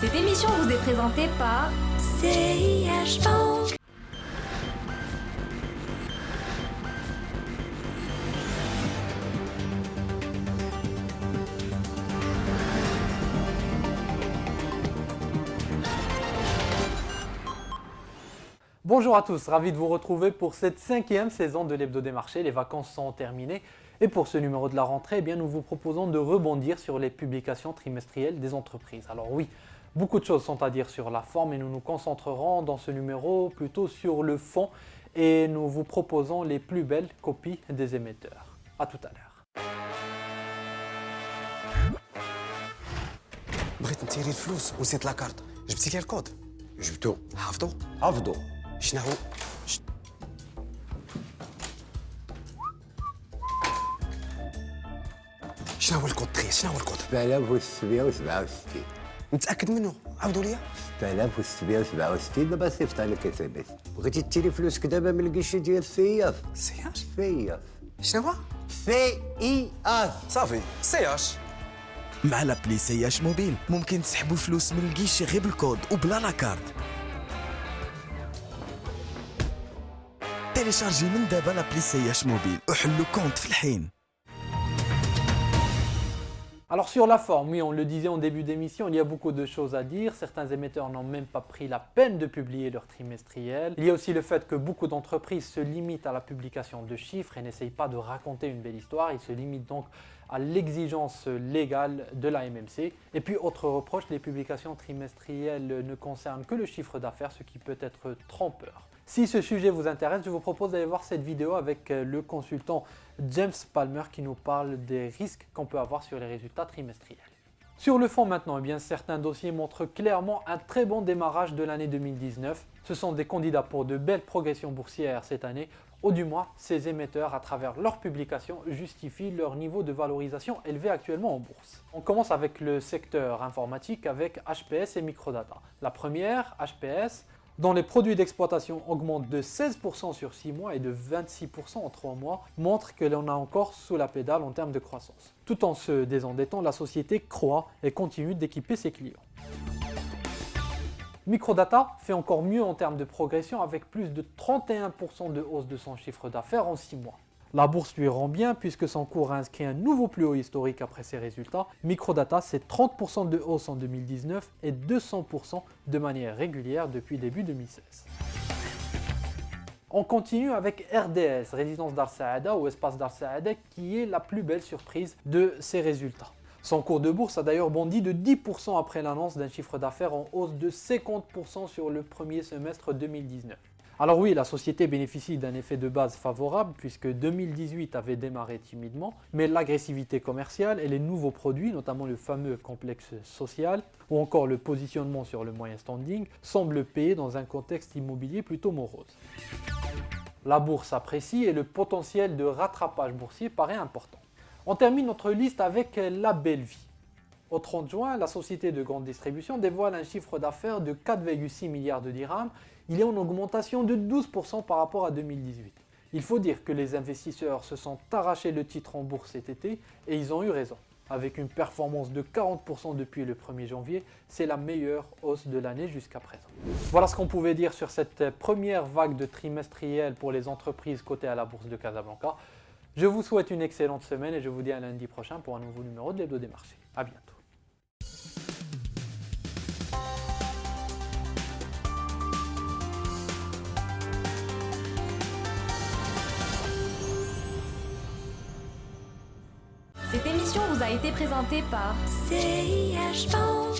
Cette émission vous est présentée par CIH Bank. Bonjour à tous, ravi de vous retrouver pour cette 5e saison de l'Hebdo des marchés. Les vacances sont terminées et pour ce numéro de la rentrée, eh bien, nous vous proposons de rebondir sur les publications trimestrielles des entreprises. Alors oui, beaucoup de choses sont à dire sur la forme et nous nous concentrerons dans ce numéro plutôt sur le fond et nous vous proposons les plus belles copies des émetteurs. A tout à l'heure. بغيت نتيري الفلوس ونسيت لاكارت جبتي لي الكود جبتو حافظو شنو هو شنو هو الكود تخي شنو هو الكود 6767 متاكد منه عاودوا ليا 6767 دابا صيفط عليك اس ام اس بغيتي تيري فلوسك دابا من الكيشي ديال السياف سياش سياف شنو هو سياف صافي سياش مع لابلي سياش موبيل ممكن تسحبوا الفلوس من الكيشي غير بالكود وبلا لاكارت. تيليشارجي من دابا لابلي سياش موبيل وحلوا كونت في الحين. Alors sur la forme, oui, on le disait en début d'émission, il y a beaucoup de choses à dire. Certains émetteurs n'ont même pas pris la peine de publier leur trimestriel. Il y a aussi le fait que beaucoup d'entreprises se limitent à la publication de chiffres et n'essayent pas de raconter une belle histoire. Ils se limitent donc à l'exigence légale de la MMC. Et puis autre reproche, les publications trimestrielles ne concernent que le chiffre d'affaires, ce qui peut être trompeur. Si ce sujet vous intéresse, je vous propose d'aller voir cette vidéo avec le consultant James Palmer qui nous parle des risques qu'on peut avoir sur les résultats trimestriels. Sur le fond maintenant, eh bien, certains dossiers montrent clairement un très bon démarrage de l'année 2019. Ce sont des candidats pour de belles progressions boursières cette année, ou du moins ces émetteurs à travers leurs publications justifient leur niveau de valorisation élevé actuellement en bourse. On commence avec le secteur informatique avec HPS et Microdata. La première, HPS, dont les produits d'exploitation augmentent de 16% sur 6 mois et de 26% en 3 mois, montre que l'on a encore sous la pédale en termes de croissance. Tout en se désendettant, la société croît et continue d'équiper ses clients. Microdata fait encore mieux en termes de progression avec plus de 31% de hausse de son chiffre d'affaires en 6 mois. La bourse lui rend bien puisque son cours a inscrit un nouveau plus haut historique après ses résultats. Microdata, c'est 30% de hausse en 2019 et 200% de manière régulière depuis début 2016. On continue avec RDS, Résidence Dar Saada ou Espace Dar Saada, qui est la plus belle surprise de ses résultats. Son cours de bourse a d'ailleurs bondi de 10% après l'annonce d'un chiffre d'affaires en hausse de 50% sur le premier semestre 2019. Alors oui, la société bénéficie d'un effet de base favorable puisque 2018 avait démarré timidement, mais l'agressivité commerciale et les nouveaux produits, notamment le fameux complexe social ou encore le positionnement sur le moyen standing, semblent payer dans un contexte immobilier plutôt morose. La bourse apprécie et le potentiel de rattrapage boursier paraît important. On termine notre liste avec la belle vie. Au 30 juin, la société de grande distribution dévoile un chiffre d'affaires de 4,6 milliards de dirhams. Il est en augmentation de 12% par rapport à 2018. Il faut dire que les investisseurs se sont arrachés le titre en bourse cet été et ils ont eu raison. Avec une performance de 40% depuis le 1er janvier, c'est la meilleure hausse de l'année jusqu'à présent. Voilà ce qu'on pouvait dire sur cette première vague de trimestriel pour les entreprises cotées à la bourse de Casablanca. Je vous souhaite une excellente semaine et je vous dis à lundi prochain pour un nouveau numéro de l'Hebdo des marchés. A bientôt. Cette émission vous a été présentée par CIH Bank.